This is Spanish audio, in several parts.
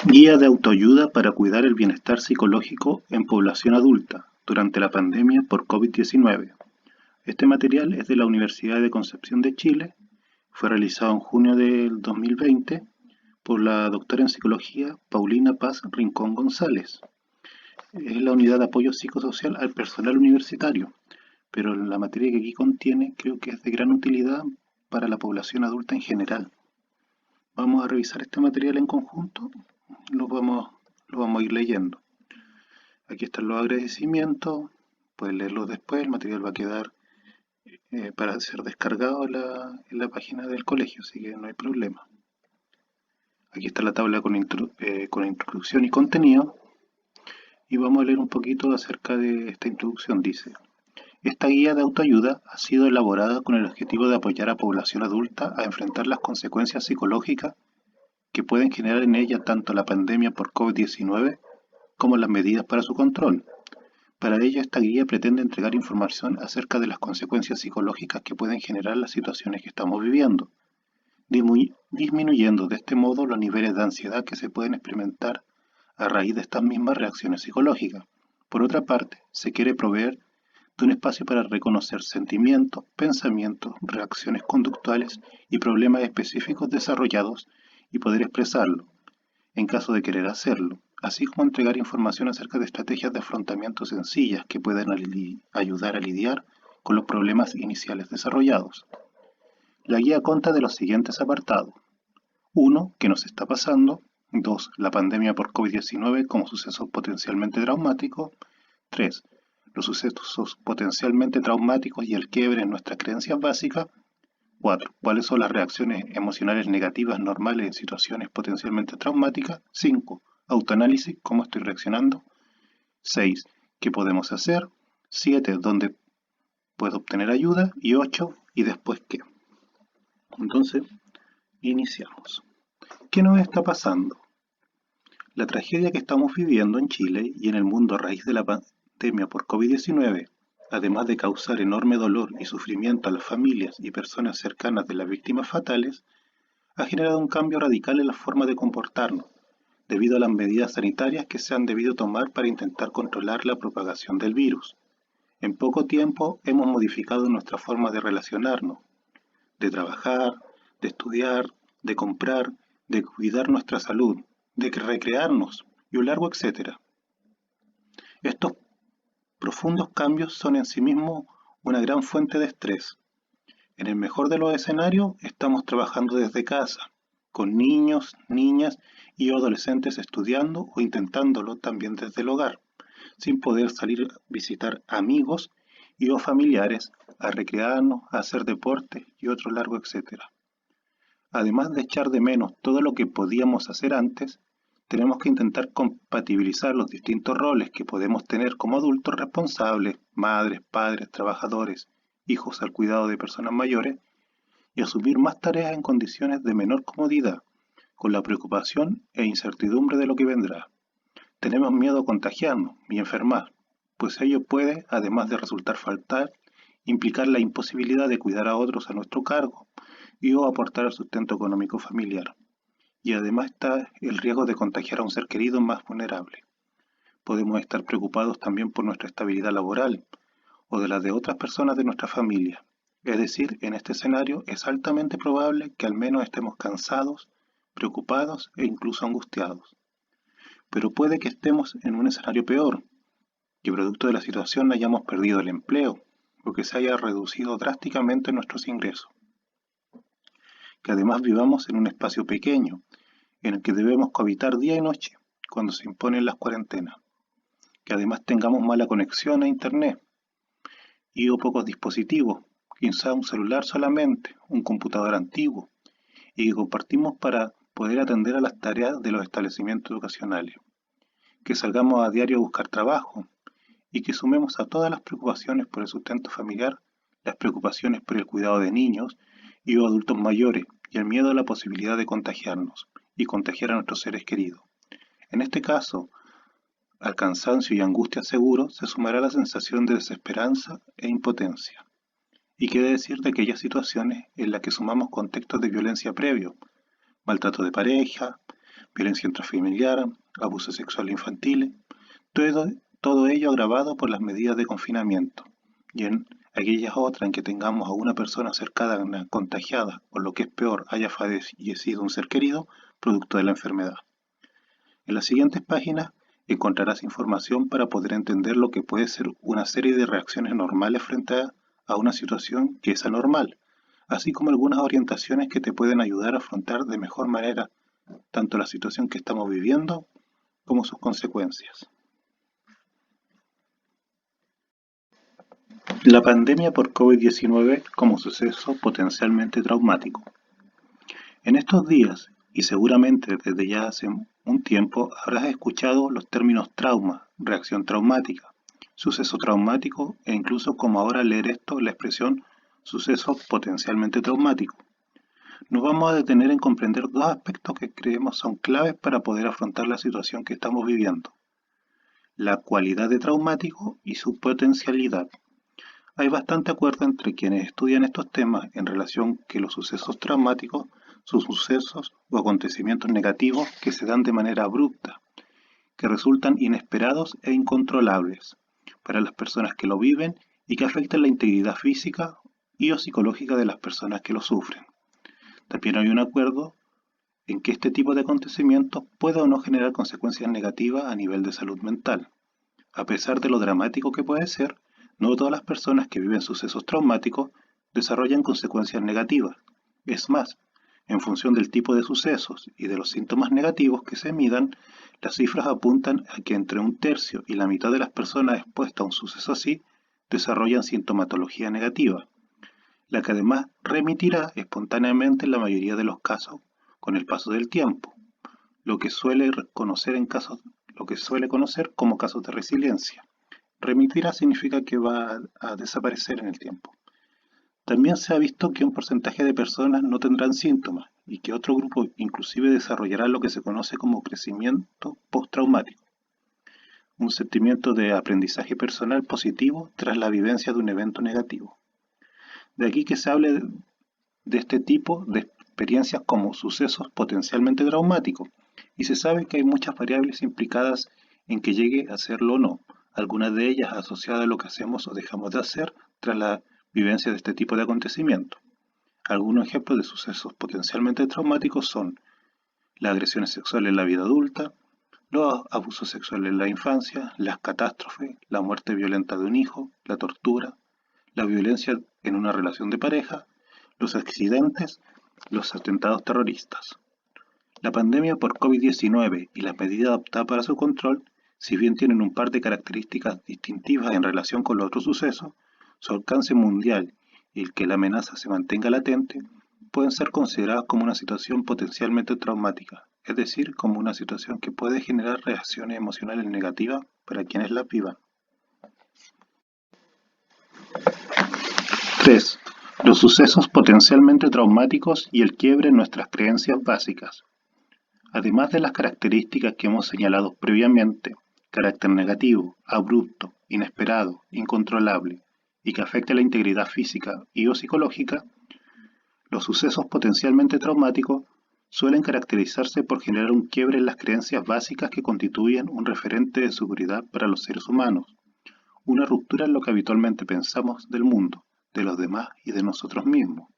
Guía de autoayuda para cuidar el bienestar psicológico en población adulta durante la pandemia por COVID-19. Este material es de la Universidad de Concepción de Chile, fue realizado en junio del 2020 por la doctora en psicología Paulina Paz Rincón González. Es la unidad de apoyo psicosocial al personal universitario, pero la materia que aquí contiene creo que es de gran utilidad para la población adulta en general. Vamos a revisar este material en conjunto, lo vamos, lo vamos a ir leyendo. Aquí están los agradecimientos, pueden leerlos después, el material va a quedar para ser descargado en la página del colegio, así que no hay problema. Aquí está la tabla con introducción y contenido, y vamos a leer un poquito acerca de esta introducción. Dice: esta guía de autoayuda ha sido elaborada con el objetivo de apoyar a población adulta a enfrentar las consecuencias psicológicas que pueden generar en ella tanto la pandemia por COVID-19 como las medidas para su control. Para ello, esta guía pretende entregar información acerca de las consecuencias psicológicas que pueden generar las situaciones que estamos viviendo, disminuyendo de este modo los niveles de ansiedad que se pueden experimentar a raíz de estas mismas reacciones psicológicas. Por otra parte, se quiere proveer de un espacio para reconocer sentimientos, pensamientos, reacciones conductuales y problemas específicos desarrollados y poder expresarlo, en caso de querer hacerlo, así como entregar información acerca de estrategias de afrontamiento sencillas que pueden ayudar a lidiar con los problemas iniciales desarrollados. La guía consta de los siguientes apartados: 1. ¿Qué nos está pasando? 2. La pandemia por COVID-19 como suceso potencialmente traumático. 3. Los sucesos potencialmente traumáticos y el quiebre en nuestras creencias básicas. 4. ¿Cuáles son las reacciones emocionales negativas normales en situaciones potencialmente traumáticas? 5. Autoanálisis, ¿cómo estoy reaccionando? 6. ¿Qué podemos hacer? 7. ¿Dónde puedo obtener ayuda? Y 8. ¿Y después qué? Entonces, iniciamos. ¿Qué nos está pasando? La tragedia que estamos viviendo en Chile y en el mundo a raíz de la pandemia por COVID-19, además de causar enorme dolor y sufrimiento a las familias y personas cercanas de las víctimas fatales, ha generado un cambio radical en la forma de comportarnos, debido a las medidas sanitarias que se han debido tomar para intentar controlar la propagación del virus. En poco tiempo hemos modificado nuestra forma de relacionarnos, de trabajar, de estudiar, de comprar, de cuidar nuestra salud, de recrearnos y un largo etcétera. Estos profundos cambios son en sí mismos una gran fuente de estrés. En el mejor de los escenarios, estamos trabajando desde casa, con niños, niñas y adolescentes estudiando o intentándolo también desde el hogar, sin poder salir a visitar amigos y o familiares, a recrearnos, a hacer deporte y otro largo etcétera. Además de echar de menos todo lo que podíamos hacer antes, tenemos que intentar compatibilizar los distintos roles que podemos tener como adultos responsables, madres, padres, trabajadores, hijos al cuidado de personas mayores, y asumir más tareas en condiciones de menor comodidad, con la preocupación e incertidumbre de lo que vendrá. Tenemos miedo a contagiarnos y enfermar, pues ello puede, además de resultar fatal, implicar la imposibilidad de cuidar a otros a nuestro cargo y o aportar al sustento económico familiar. Y además está el riesgo de contagiar a un ser querido más vulnerable. Podemos estar preocupados también por nuestra estabilidad laboral o de la de otras personas de nuestra familia. Es decir, en este escenario es altamente probable que al menos estemos cansados, preocupados e incluso angustiados. Pero puede que estemos en un escenario peor, que producto de la situación hayamos perdido el empleo o que se haya reducido drásticamente nuestros ingresos. Que además vivamos en un espacio pequeño, en el que debemos cohabitar día y noche, cuando se imponen las cuarentenas. Que además tengamos mala conexión a Internet y o pocos dispositivos, quizá un celular solamente, un computador antiguo, y que compartimos para poder atender a las tareas de los establecimientos educacionales. Que salgamos a diario a buscar trabajo y que sumemos a todas las preocupaciones por el sustento familiar las preocupaciones por el cuidado de niños y o adultos mayores y el miedo a la posibilidad de contagiarnos y contagiar a nuestros seres queridos. En este caso, al cansancio y angustia seguro se sumará la sensación de desesperanza e impotencia. Y qué decir de aquellas situaciones en las que sumamos contextos de violencia previo, maltrato de pareja, violencia intrafamiliar, abuso sexual infantil, todo ello agravado por las medidas de confinamiento. Y en aquellas otras en que tengamos a una persona cercana contagiada, o lo que es peor, haya fallecido un ser querido, producto de la enfermedad. En las siguientes páginas encontrarás información para poder entender lo que puede ser una serie de reacciones normales frente a una situación que es anormal, así como algunas orientaciones que te pueden ayudar a afrontar de mejor manera tanto la situación que estamos viviendo como sus consecuencias. La pandemia por COVID-19 como suceso potencialmente traumático. En estos días, y seguramente desde ya hace un tiempo, habrás escuchado los términos trauma, reacción traumática, suceso traumático e incluso como ahora leer esto, la expresión suceso potencialmente traumático. Nos vamos a detener en comprender dos aspectos que creemos son claves para poder afrontar la situación que estamos viviendo: la cualidad de traumático y su potencialidad. Hay bastante acuerdo entre quienes estudian estos temas en relación que los sucesos traumáticos son sucesos o acontecimientos negativos que se dan de manera abrupta, que resultan inesperados e incontrolables para las personas que lo viven y que afectan la integridad física y o psicológica de las personas que lo sufren. También hay un acuerdo en que este tipo de acontecimientos puede o no generar consecuencias negativas a nivel de salud mental. A pesar de lo dramático que puede ser, no todas las personas que viven sucesos traumáticos desarrollan consecuencias negativas. Es más, en función del tipo de sucesos y de los síntomas negativos que se midan, las cifras apuntan a que entre un tercio y la mitad de las personas expuestas a un suceso así desarrollan sintomatología negativa, la que además remitirá espontáneamente en la mayoría de los casos con el paso del tiempo, lo que suele conocer como casos de resiliencia. Remitirá significa que va a desaparecer en el tiempo. También se ha visto que un porcentaje de personas no tendrán síntomas y que otro grupo inclusive desarrollará lo que se conoce como crecimiento postraumático, un sentimiento de aprendizaje personal positivo tras la vivencia de un evento negativo. De aquí que se hable de este tipo de experiencias como sucesos potencialmente traumáticos, y se sabe que hay muchas variables implicadas en que llegue a serlo o no, algunas de ellas asociadas a lo que hacemos o dejamos de hacer tras la vivencia de este tipo de acontecimientos. Algunos ejemplos de sucesos potencialmente traumáticos son las agresiones sexuales en la vida adulta, los abusos sexuales en la infancia, las catástrofes, la muerte violenta de un hijo, la tortura, la violencia en una relación de pareja, los accidentes, los atentados terroristas. La pandemia por COVID-19 y las medidas adoptadas para su control, si bien tienen un par de características distintivas en relación con los otros sucesos, su alcance mundial y el que la amenaza se mantenga latente, pueden ser consideradas como una situación potencialmente traumática, es decir, como una situación que puede generar reacciones emocionales negativas para quienes la vivan. 3. Los sucesos potencialmente traumáticos y el quiebre en nuestras creencias básicas. Además de las características que hemos señalado previamente, carácter negativo, abrupto, inesperado, incontrolable, y que afecta la integridad física y o psicológica, los sucesos potencialmente traumáticos suelen caracterizarse por generar un quiebre en las creencias básicas que constituyen un referente de seguridad para los seres humanos, una ruptura en lo que habitualmente pensamos del mundo, de los demás y de nosotros mismos.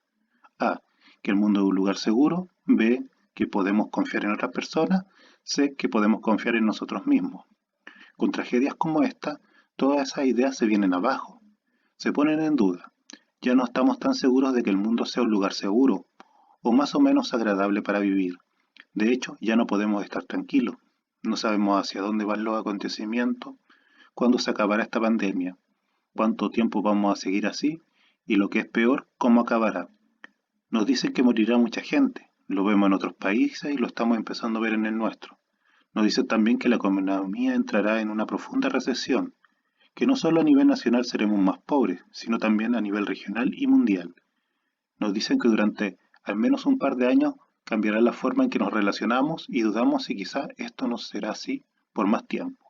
A. Que el mundo es un lugar seguro. B. Que podemos confiar en otras personas. C. Que podemos confiar en nosotros mismos. Con tragedias como esta, todas esas ideas se vienen abajo, se ponen en duda. Ya no estamos tan seguros de que el mundo sea un lugar seguro o más o menos agradable para vivir. De hecho, ya no podemos estar tranquilos. No sabemos hacia dónde van los acontecimientos, cuándo se acabará esta pandemia, cuánto tiempo vamos a seguir así y lo que es peor, cómo acabará. Nos dicen que morirá mucha gente, lo vemos en otros países y lo estamos empezando a ver en el nuestro. Nos dicen también que la economía entrará en una profunda recesión, que no solo a nivel nacional seremos más pobres, sino también a nivel regional y mundial. Nos dicen que durante al menos un par de años cambiará la forma en que nos relacionamos y dudamos si quizá esto no será así por más tiempo.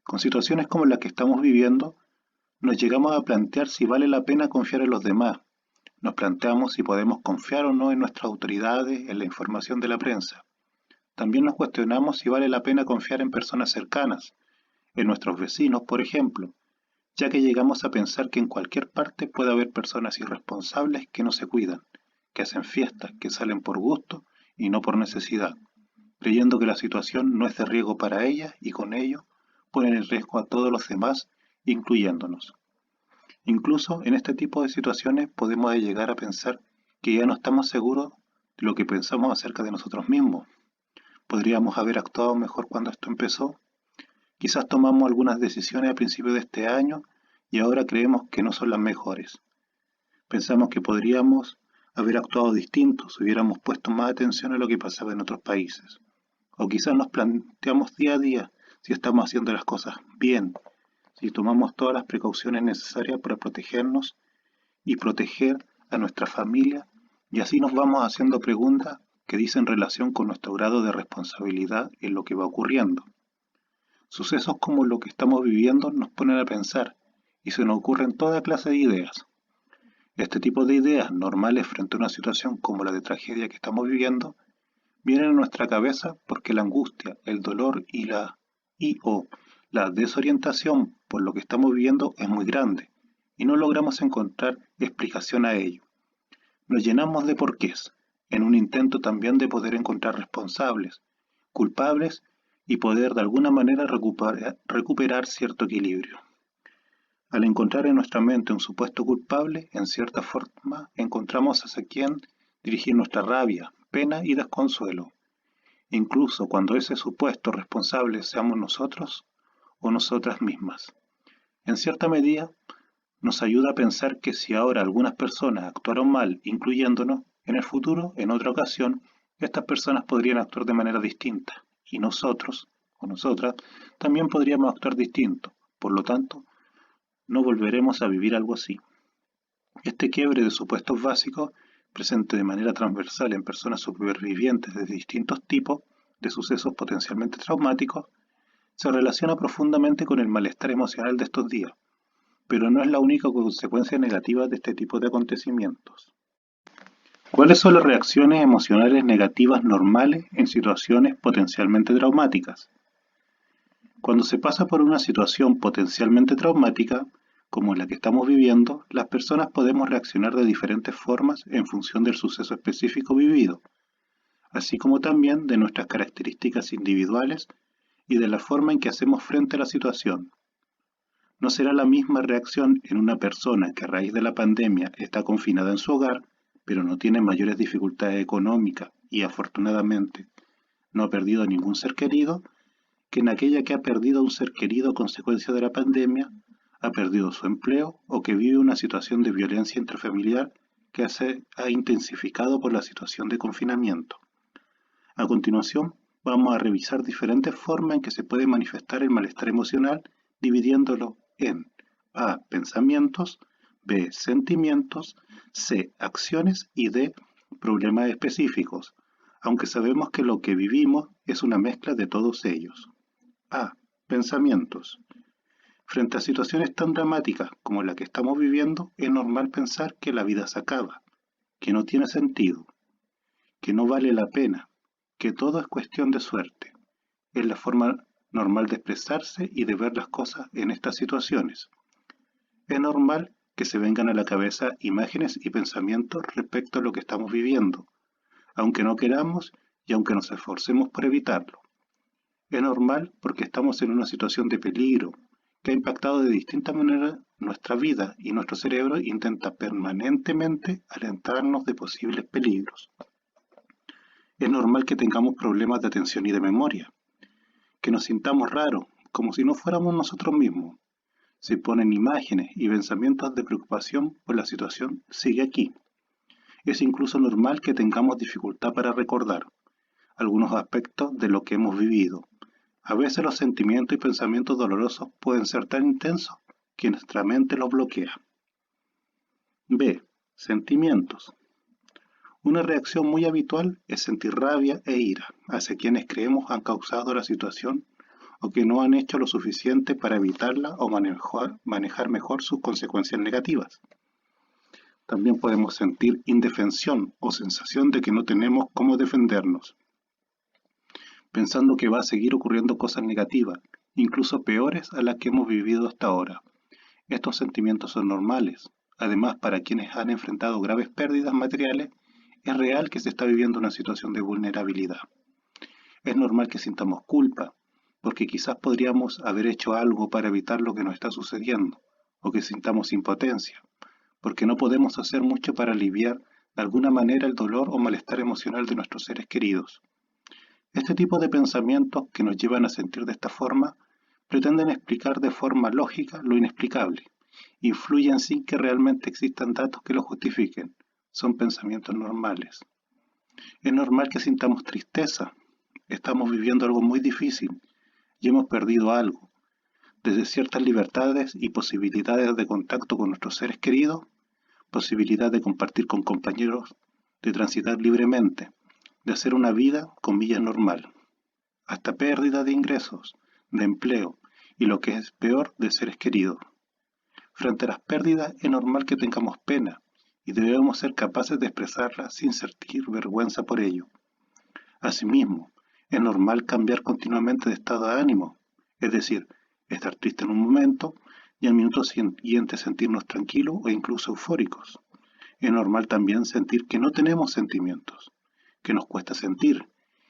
Con situaciones como las que estamos viviendo, nos llegamos a plantear si vale la pena confiar en los demás. Nos planteamos si podemos confiar o no en nuestras autoridades, en la información de la prensa. También nos cuestionamos si vale la pena confiar en personas cercanas, en nuestros vecinos, por ejemplo, ya que llegamos a pensar que en cualquier parte puede haber personas irresponsables que no se cuidan, que hacen fiestas, que salen por gusto y no por necesidad, creyendo que la situación no es de riesgo para ellas y con ello ponen en riesgo a todos los demás, incluyéndonos. Incluso en este tipo de situaciones podemos llegar a pensar que ya no estamos seguros de lo que pensamos acerca de nosotros mismos. ¿Podríamos haber actuado mejor cuando esto empezó? Quizás tomamos algunas decisiones a principios de este año y ahora creemos que no son las mejores. Pensamos que podríamos haber actuado distinto si hubiéramos puesto más atención a lo que pasaba en otros países. O quizás nos planteamos día a día si estamos haciendo las cosas bien, si tomamos todas las precauciones necesarias para protegernos y proteger a nuestra familia, y así nos vamos haciendo preguntas que dicen relación con nuestro grado de responsabilidad en lo que va ocurriendo. Sucesos como lo que estamos viviendo nos ponen a pensar y se nos ocurren toda clase de ideas. Este tipo de ideas normales frente a una situación como la de tragedia que estamos viviendo vienen a nuestra cabeza porque la angustia, el dolor o la desorientación por lo que estamos viviendo es muy grande y no logramos encontrar explicación a ello. Nos llenamos de porqués, en un intento también de poder encontrar responsables, culpables y poder de alguna manera recuperar cierto equilibrio. Al encontrar en nuestra mente un supuesto culpable, en cierta forma encontramos hacia quien dirigir nuestra rabia, pena y desconsuelo, incluso cuando ese supuesto responsable seamos nosotros o nosotras mismas. En cierta medida, nos ayuda a pensar que si ahora algunas personas actuaron mal, incluyéndonos, en el futuro, en otra ocasión, estas personas podrían actuar de manera distinta, y nosotros, o nosotras, también podríamos actuar distinto. Por lo tanto, no volveremos a vivir algo así. Este quiebre de supuestos básicos, presente de manera transversal en personas supervivientes de distintos tipos de sucesos potencialmente traumáticos, se relaciona profundamente con el malestar emocional de estos días, pero no es la única consecuencia negativa de este tipo de acontecimientos. ¿Cuáles son las reacciones emocionales negativas normales en situaciones potencialmente traumáticas? Cuando se pasa por una situación potencialmente traumática, como la que estamos viviendo, las personas podemos reaccionar de diferentes formas en función del suceso específico vivido, así como también de nuestras características individuales y de la forma en que hacemos frente a la situación. No será la misma reacción en una persona que a raíz de la pandemia está confinada en su hogar, pero no tiene mayores dificultades económicas y afortunadamente no ha perdido a ningún ser querido, que en aquella que ha perdido a un ser querido a consecuencia de la pandemia, ha perdido su empleo o que vive una situación de violencia intrafamiliar que se ha intensificado por la situación de confinamiento. A continuación, vamos a revisar diferentes formas en que se puede manifestar el malestar emocional, dividiéndolo en A. Pensamientos, B. Sentimientos, C. Acciones y D. Problemas específicos, aunque sabemos que lo que vivimos es una mezcla de todos ellos. A. Pensamientos. Frente a situaciones tan dramáticas como la que estamos viviendo, es normal pensar que la vida se acaba, que no tiene sentido, que no vale la pena, que todo es cuestión de suerte. Es la forma normal de expresarse y de ver las cosas en estas situaciones. Es normal que se vengan a la cabeza imágenes y pensamientos respecto a lo que estamos viviendo, aunque no queramos y aunque nos esforcemos por evitarlo. Es normal porque estamos en una situación de peligro que ha impactado de distinta manera nuestra vida y nuestro cerebro intenta permanentemente alentarnos de posibles peligros. Es normal que tengamos problemas de atención y de memoria, que nos sintamos raros, como si no fuéramos nosotros mismos. Se ponen imágenes y pensamientos de preocupación por la situación sigue aquí. Es incluso normal que tengamos dificultad para recordar algunos aspectos de lo que hemos vivido. A veces los sentimientos y pensamientos dolorosos pueden ser tan intensos que nuestra mente los bloquea. B. Sentimientos. Una reacción muy habitual es sentir rabia e ira hacia quienes creemos han causado la situación o que no han hecho lo suficiente para evitarla o manejar mejor sus consecuencias negativas. También podemos sentir indefensión o sensación de que no tenemos cómo defendernos. pensando que va a seguir ocurriendo cosas negativas, incluso peores a las que hemos vivido hasta ahora. Estos sentimientos son normales. Además, para quienes han enfrentado graves pérdidas materiales, es real que se está viviendo una situación de vulnerabilidad. Es normal que sintamos culpa, porque quizás podríamos haber hecho algo para evitar lo que nos está sucediendo, o que sintamos impotencia, porque no podemos hacer mucho para aliviar de alguna manera el dolor o malestar emocional de nuestros seres queridos. Este tipo de pensamientos que nos llevan a sentir de esta forma pretenden explicar de forma lógica lo inexplicable. Influyen sin que realmente existan datos que lo justifiquen. Son pensamientos normales. Es normal que sintamos tristeza. Estamos viviendo algo muy difícil y hemos perdido algo. Desde ciertas libertades y posibilidades de contacto con nuestros seres queridos, posibilidad de compartir con compañeros, de transitar libremente, de hacer una vida, comillas, normal, hasta pérdida de ingresos, de empleo y lo que es peor, de seres queridos. Frente a las pérdidas es normal que tengamos pena y debemos ser capaces de expresarla sin sentir vergüenza por ello. Asimismo, es normal cambiar continuamente de estado de ánimo, es decir, estar triste en un momento y al minuto siguiente sentirnos tranquilos o incluso eufóricos. Es normal también sentir que no tenemos sentimientos, que nos cuesta sentir,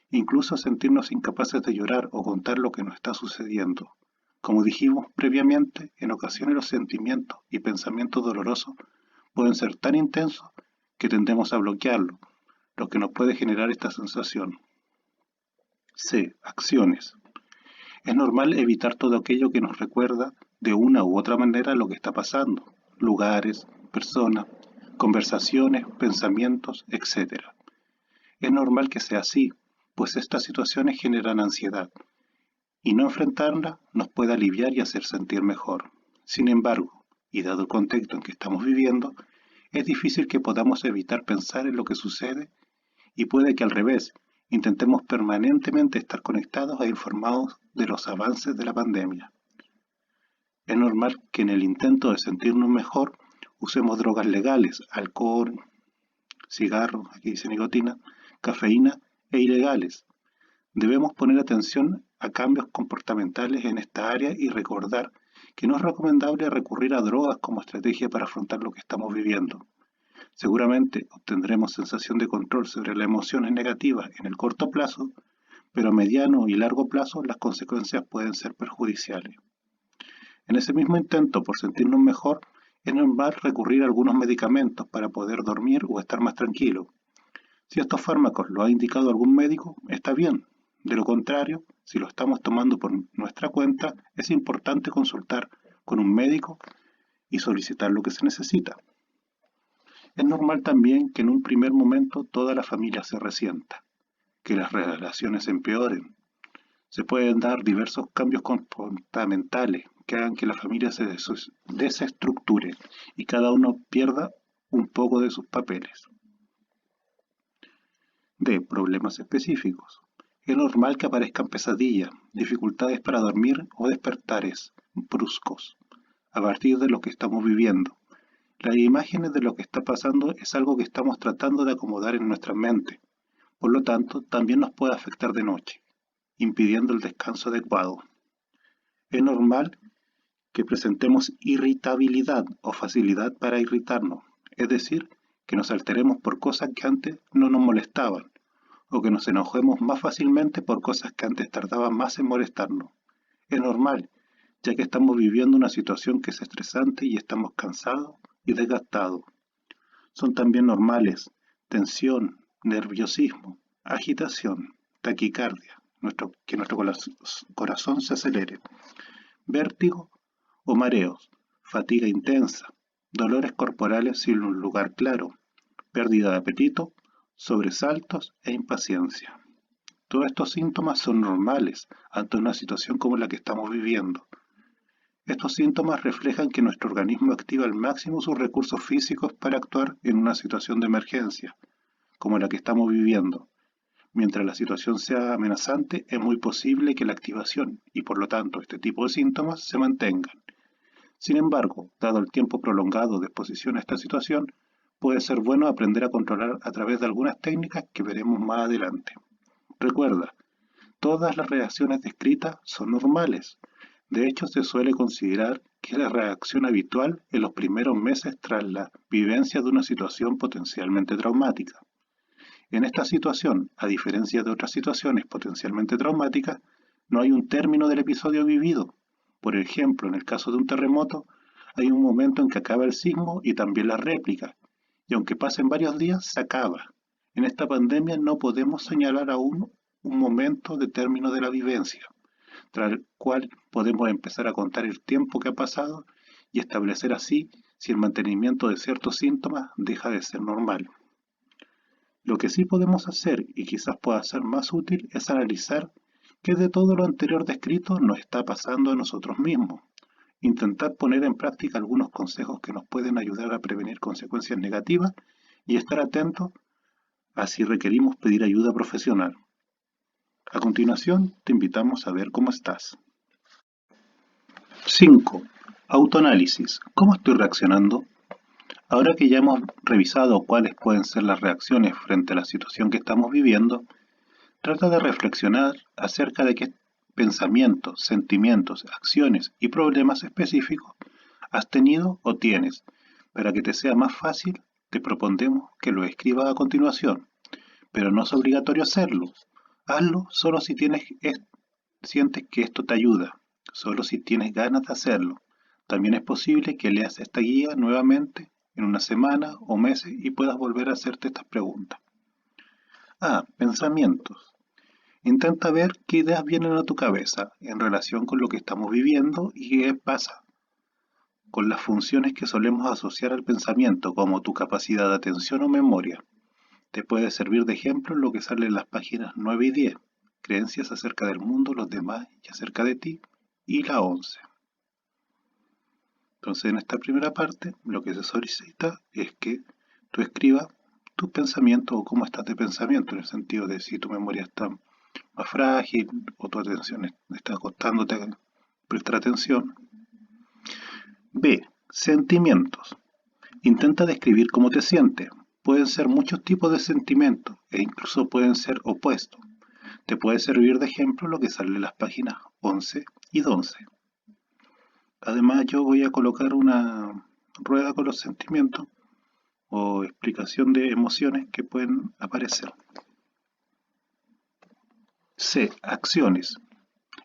incluso sentirnos incapaces de llorar o contar lo que nos está sucediendo. Como dijimos previamente, en ocasiones los sentimientos y pensamientos dolorosos pueden ser tan intensos que tendemos a bloquearlo, lo que nos puede generar esta sensación. C. Acciones. Es normal evitar todo aquello que nos recuerda de una u otra manera lo que está pasando, lugares, personas, conversaciones, pensamientos, etc. Es normal que sea así, pues estas situaciones generan ansiedad, y no enfrentarla nos puede aliviar y hacer sentir mejor. Sin embargo, y dado el contexto en que estamos viviendo, es difícil que podamos evitar pensar en lo que sucede y puede que al revés, intentemos permanentemente estar conectados e informados de los avances de la pandemia. Es normal que en el intento de sentirnos mejor usemos drogas legales, alcohol, cigarros, aquí dice nicotina, cafeína e ilegales. Debemos poner atención a cambios comportamentales en esta área y recordar que no es recomendable recurrir a drogas como estrategia para afrontar lo que estamos viviendo. Seguramente obtendremos sensación de control sobre las emociones negativas en el corto plazo, pero a mediano y largo plazo las consecuencias pueden ser perjudiciales. En ese mismo intento por sentirnos mejor, es normal recurrir a algunos medicamentos para poder dormir o estar más tranquilo. Si estos fármacos lo ha indicado algún médico, está bien. De lo contrario, si lo estamos tomando por nuestra cuenta, es importante consultar con un médico y solicitar lo que se necesita. Es normal también que en un primer momento toda la familia se resienta, que las relaciones empeoren. Se pueden dar diversos cambios comportamentales que hagan que la familia se desestructure y cada uno pierda un poco de sus papeles. D. Problemas específicos. Es normal que aparezcan pesadillas, dificultades para dormir o despertares bruscos a partir de lo que estamos viviendo. Las imágenes de lo que está pasando es algo que estamos tratando de acomodar en nuestra mente. Por lo tanto, también nos puede afectar de noche, impidiendo el descanso adecuado. Es normal que presentemos irritabilidad o facilidad para irritarnos, es decir, que nos alteremos por cosas que antes no nos molestaban, o que nos enojemos más fácilmente por cosas que antes tardaban más en molestarnos. Es normal, ya que estamos viviendo una situación que es estresante y estamos cansados y desgastados. Son también normales tensión, nerviosismo, agitación, taquicardia, que nuestro corazón se acelere, vértigo o mareos, fatiga intensa, dolores corporales sin un lugar claro, pérdida de apetito, sobresaltos e impaciencia. Todos estos síntomas son normales ante una situación como la que estamos viviendo. Estos síntomas reflejan que nuestro organismo activa al máximo sus recursos físicos para actuar en una situación de emergencia, como la que estamos viviendo. Mientras la situación sea amenazante, es muy posible que la activación y por lo tanto este tipo de síntomas se mantengan. Sin embargo, dado el tiempo prolongado de exposición a esta situación, puede ser bueno aprender a controlar a través de algunas técnicas que veremos más adelante. Recuerda, Todas las reacciones descritas son normales. De hecho, se suele considerar que es la reacción habitual en los primeros meses tras la vivencia de una situación potencialmente traumática. En esta situación, a diferencia de otras situaciones potencialmente traumáticas, no hay un término del episodio vivido. Por ejemplo, en el caso de un terremoto, hay un momento en que acaba el sismo y también la réplica, y aunque pasen varios días, se acaba. En esta pandemia no podemos señalar aún un momento de término de la vivencia, tras el cual podemos empezar a contar el tiempo que ha pasado y establecer así si el mantenimiento de ciertos síntomas deja de ser normal. Lo que sí podemos hacer, y quizás pueda ser más útil, es analizar qué de todo lo anterior descrito nos está pasando a nosotros mismos. Intentar poner en práctica algunos consejos que nos pueden ayudar a prevenir consecuencias negativas y estar atentos a si requerimos pedir ayuda profesional. A continuación, te invitamos a ver cómo estás. 5. Autoanálisis. ¿Cómo estoy reaccionando? Ahora que ya hemos revisado cuáles pueden ser las reacciones frente a la situación que estamos viviendo, trata de reflexionar acerca de qué pensamientos, sentimientos, acciones y problemas específicos has tenido o tienes. Para que te sea más fácil, te proponemos que lo escribas a continuación, pero no es obligatorio hacerlo. Hazlo solo si sientes que esto te ayuda, solo si tienes ganas de hacerlo. También es posible que leas esta guía nuevamente en una semana o meses y puedas volver a hacerte estas preguntas. Pensamientos. Intenta ver qué ideas vienen a tu cabeza en relación con lo que estamos viviendo y qué pasa con las funciones que solemos asociar al pensamiento, como tu capacidad de atención o memoria. Te puede servir de ejemplo lo que sale en las páginas 9 y 10, creencias acerca del mundo, los demás y acerca de ti, y la 11. Entonces, en esta primera parte, lo que se solicita es que tú escribas tus pensamientos o cómo estás de pensamiento, en el sentido de si tu memoria está más frágil o tu atención está costándote prestar atención. B. Sentimientos. Intenta describir cómo te sientes. Pueden ser muchos tipos de sentimientos e incluso pueden ser opuestos. Te puede servir de ejemplo lo que sale en las páginas 11 y 12. Además, yo voy a colocar una rueda con los sentimientos o explicación de emociones que pueden aparecer. C. Acciones.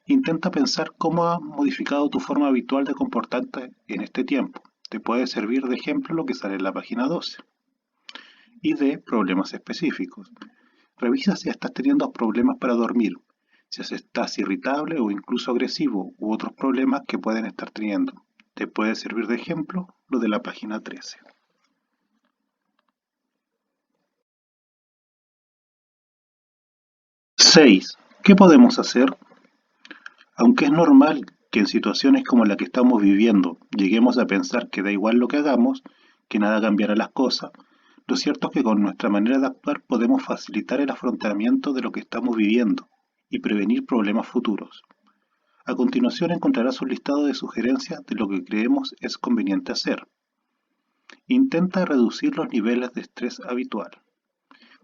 Intenta pensar cómo has modificado tu forma habitual de comportarte en este tiempo. Te puede servir de ejemplo lo que sale en la página 12. Y D. Problemas específicos. Revisa si estás teniendo problemas para dormir, si estás irritable o incluso agresivo u otros problemas que pueden estar teniendo. Te puede servir de ejemplo lo de la página 13. 6. ¿Qué podemos hacer? Aunque es normal que en situaciones como la que estamos viviendo lleguemos a pensar que da igual lo que hagamos, que nada cambiará las cosas, lo cierto es que con nuestra manera de actuar podemos facilitar el afrontamiento de lo que estamos viviendo y prevenir problemas futuros. A continuación encontrarás un listado de sugerencias de lo que creemos es conveniente hacer. Intenta reducir los niveles de estrés habitual.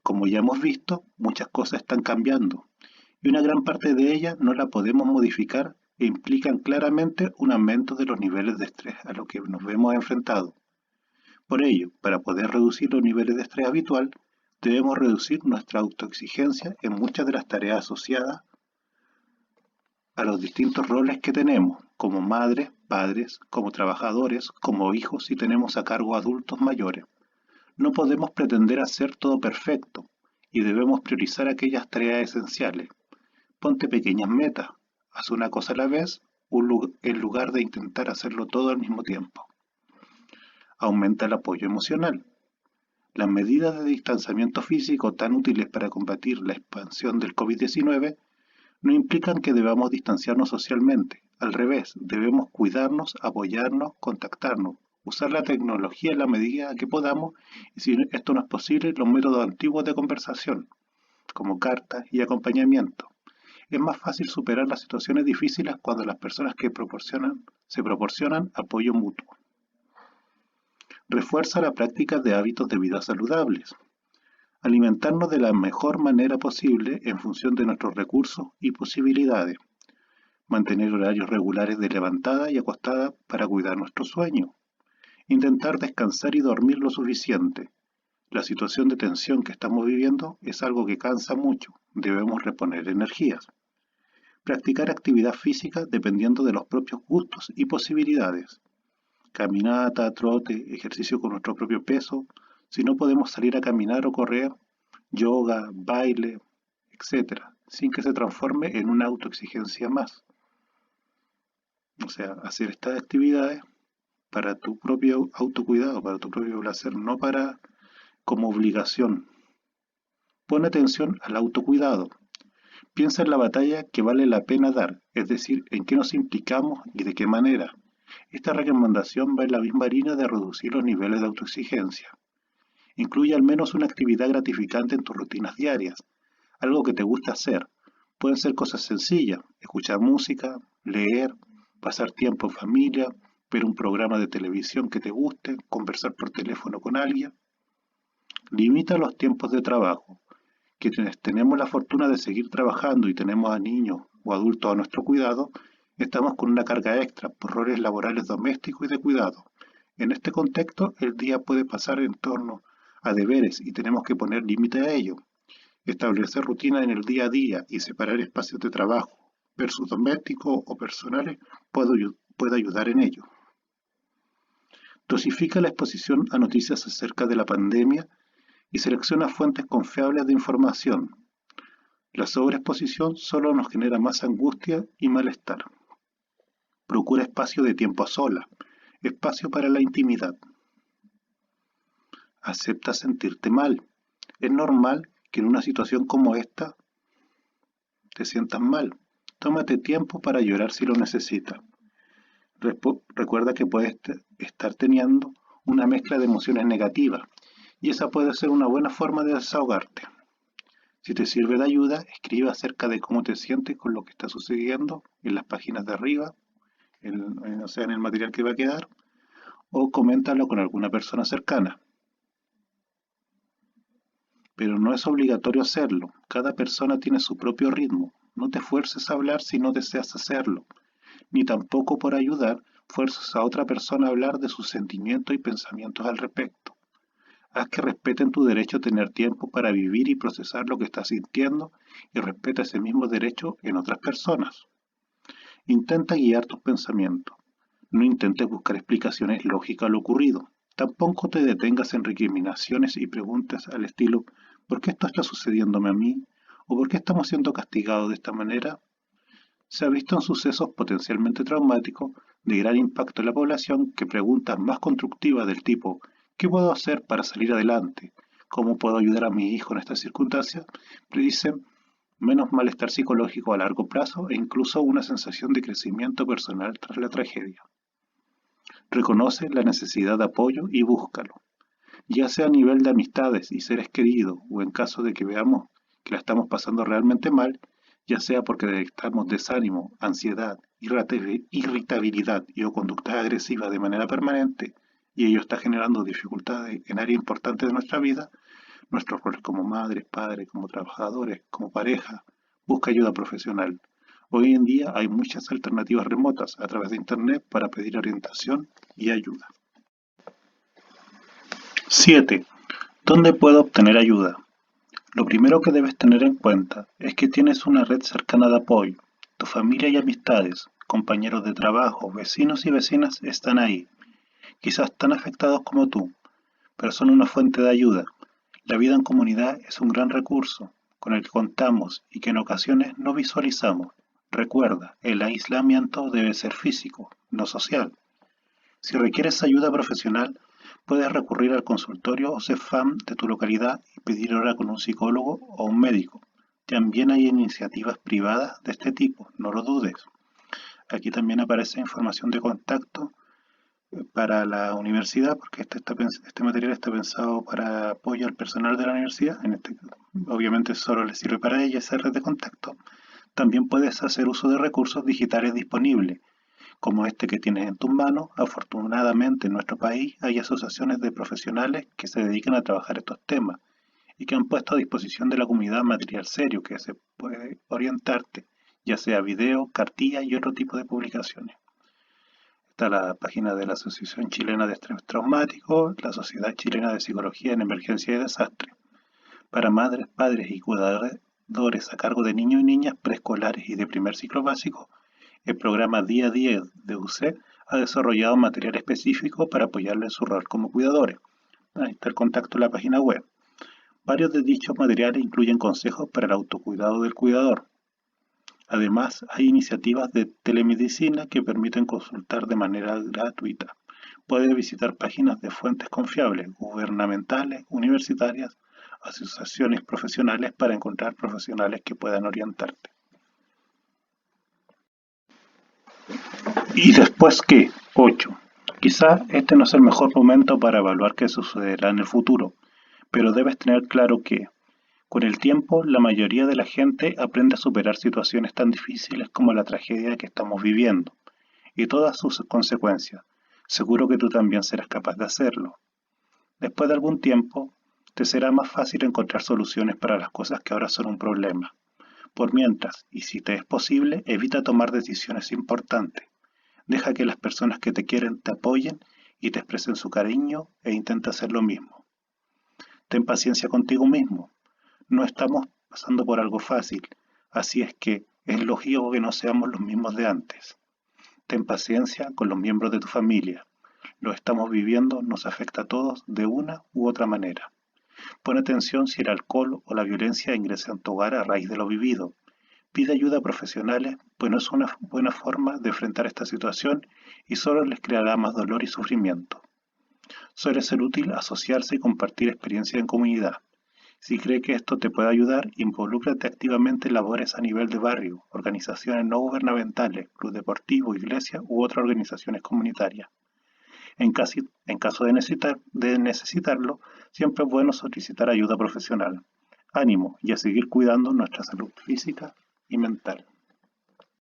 Como ya hemos visto, muchas cosas están cambiando y una gran parte de ellas no la podemos modificar e implican claramente un aumento de los niveles de estrés a los que nos vemos enfrentados. Por ello, para poder reducir los niveles de estrés habitual, debemos reducir nuestra autoexigencia en muchas de las tareas asociadas a los distintos roles que tenemos, como madres, padres, como trabajadores, como hijos si tenemos a cargo adultos mayores. No podemos pretender hacer todo perfecto y debemos priorizar aquellas tareas esenciales. Ponte pequeñas metas, haz una cosa a la vez en lugar de intentar hacerlo todo al mismo tiempo. Aumenta el apoyo emocional. Las medidas de distanciamiento físico tan útiles para combatir la expansión del COVID-19 no implican que debamos distanciarnos socialmente. Al revés, debemos cuidarnos, apoyarnos, contactarnos, usar la tecnología en la medida que podamos y si esto no es posible, los métodos antiguos de conversación, como cartas y acompañamiento. Es más fácil superar las situaciones difíciles cuando las personas se proporcionan apoyo mutuo. Refuerza la práctica de hábitos de vida saludables. Alimentarnos de la mejor manera posible en función de nuestros recursos y posibilidades. Mantener horarios regulares de levantada y acostada para cuidar nuestro sueño. Intentar descansar y dormir lo suficiente. La situación de tensión que estamos viviendo es algo que cansa mucho. Debemos reponer energías. Practicar actividad física dependiendo de los propios gustos y posibilidades. Caminata, trote, ejercicio con nuestro propio peso. Si no podemos salir a caminar o correr, yoga, baile, etcétera, sin que se transforme en una autoexigencia más. O sea, hacer estas actividades para tu propio autocuidado, para tu propio placer, no para como obligación. Pon atención al autocuidado. Piensa en la batalla que vale la pena dar, es decir, en qué nos implicamos y de qué manera. Esta recomendación va en la misma línea de reducir los niveles de autoexigencia. Incluye al menos una actividad gratificante en tus rutinas diarias, algo que te gusta hacer. Pueden ser cosas sencillas, escuchar música, leer, pasar tiempo en familia, ver un programa de televisión que te guste, conversar por teléfono con alguien. Limita los tiempos de trabajo. Quienes tenemos la fortuna de seguir trabajando y tenemos a niños o adultos a nuestro cuidado, estamos con una carga extra por roles laborales domésticos y de cuidado. En este contexto, el día puede pasar en torno a deberes y tenemos que poner límite a ello. Establecer rutinas en el día a día y separar espacios de trabajo versus domésticos o personales puede ayudar en ello. Dosifica la exposición a noticias acerca de la pandemia y selecciona fuentes confiables de información. La sobreexposición solo nos genera más angustia y malestar. Procura espacio de tiempo a solas, espacio para la intimidad. Acepta sentirte mal. Es normal que en una situación como esta te sientas mal. Tómate tiempo para llorar si lo necesitas. Recuerda que puedes estar teniendo una mezcla de emociones negativas y esa puede ser una buena forma de desahogarte. Si te sirve de ayuda, escribe acerca de cómo te sientes con lo que está sucediendo en las páginas de arriba, o sea, en el material que va a quedar, o coméntalo con alguna persona cercana. Pero no es obligatorio hacerlo. Cada persona tiene su propio ritmo. No te fuerces a hablar si no deseas hacerlo, ni tampoco por ayudar fuerces a otra persona a hablar de sus sentimientos y pensamientos al respecto. Haz que respeten tu derecho a tener tiempo para vivir y procesar lo que estás sintiendo y respeta ese mismo derecho en otras personas. Intenta guiar tus pensamientos. No intentes buscar explicaciones lógicas a lo ocurrido. Tampoco te detengas en recriminaciones y preguntas al estilo ¿por qué esto está sucediéndome a mí? ¿O por qué estamos siendo castigados de esta manera? Se ha visto en sucesos potencialmente traumáticos de gran impacto en la población que preguntas más constructivas del tipo ¿qué puedo hacer para salir adelante? ¿Cómo puedo ayudar a mi hijo en estas circunstancias? Predicen menos malestar psicológico a largo plazo e incluso una sensación de crecimiento personal tras la tragedia. Reconoce la necesidad de apoyo y búscalo, ya sea a nivel de amistades y seres queridos o en caso de que veamos que la estamos pasando realmente mal, ya sea porque detectamos desánimo, ansiedad, irritabilidad y o conductas agresivas de manera permanente y ello está generando dificultades en áreas importantes de nuestra vida, nuestros roles como madres, padres, como trabajadores, como pareja, busca ayuda profesional. Hoy en día hay muchas alternativas remotas a través de Internet para pedir orientación y ayuda. 7. ¿Dónde puedo obtener ayuda? Lo primero que debes tener en cuenta es que tienes una red cercana de apoyo. Tu familia y amistades, compañeros de trabajo, vecinos y vecinas están ahí. Quizás tan afectados como tú, pero son una fuente de ayuda. La vida en comunidad es un gran recurso con el que contamos y que en ocasiones no visualizamos. Recuerda, el aislamiento debe ser físico, no social. Si requieres ayuda profesional, puedes recurrir al consultorio o CEFAM de tu localidad y pedir hora con un psicólogo o un médico. También hay iniciativas privadas de este tipo, no lo dudes. Aquí también aparece información de contacto para la universidad, porque este material está pensado para apoyo al personal de la universidad. Obviamente solo les sirve para ella esa red de contacto. También puedes hacer uso de recursos digitales disponibles, como este que tienes en tus manos. Afortunadamente en nuestro país hay asociaciones de profesionales que se dedican a trabajar estos temas. y que han puesto a disposición de la comunidad material serio que se puede orientarte, ya sea video, cartilla y otro tipo de publicaciones. Está la página de la Asociación Chilena de Estrés Traumático, la Sociedad Chilena de Psicología en Emergencia y Desastre, para madres, padres y cuidadores a cargo de niños y niñas preescolares y de primer ciclo básico. El programa Día a Día de UC ha desarrollado material específico para apoyarles en su rol como cuidadores. Ahí está el contacto en la página web. Varios de dichos materiales incluyen consejos para el autocuidado del cuidador. Además, hay iniciativas de telemedicina que permiten consultar de manera gratuita. Puedes visitar páginas de fuentes confiables, gubernamentales, universitarias, asociaciones profesionales para encontrar profesionales que puedan orientarte. ¿Y después qué? 8. Quizá este no es el mejor momento para evaluar qué sucederá en el futuro, pero debes tener claro que, con el tiempo, la mayoría de la gente aprende a superar situaciones tan difíciles como la tragedia que estamos viviendo, y todas sus consecuencias. Seguro que tú también serás capaz de hacerlo. Después de algún tiempo, te será más fácil encontrar soluciones para las cosas que ahora son un problema. Por mientras, y si te es posible, evita tomar decisiones importantes. Deja que las personas que te quieren te apoyen y te expresen su cariño e intenta hacer lo mismo. Ten paciencia contigo mismo. No estamos pasando por algo fácil, así es que es lógico que no seamos los mismos de antes. Ten paciencia con los miembros de tu familia. Lo estamos viviendo, nos afecta a todos de una u otra manera. Pon atención si el alcohol o la violencia ingresa en tu hogar a raíz de lo vivido. Pide ayuda a profesionales, pues no es una buena forma de enfrentar esta situación y solo les creará más dolor y sufrimiento. Suele ser útil asociarse y compartir experiencias en comunidad. Si cree que esto te puede ayudar, involúcrate activamente en labores a nivel de barrio, organizaciones no gubernamentales, club deportivo, iglesia u otras organizaciones comunitarias. En caso de necesitarlo, siempre es bueno solicitar ayuda profesional. Ánimo y a seguir cuidando nuestra salud física y mental.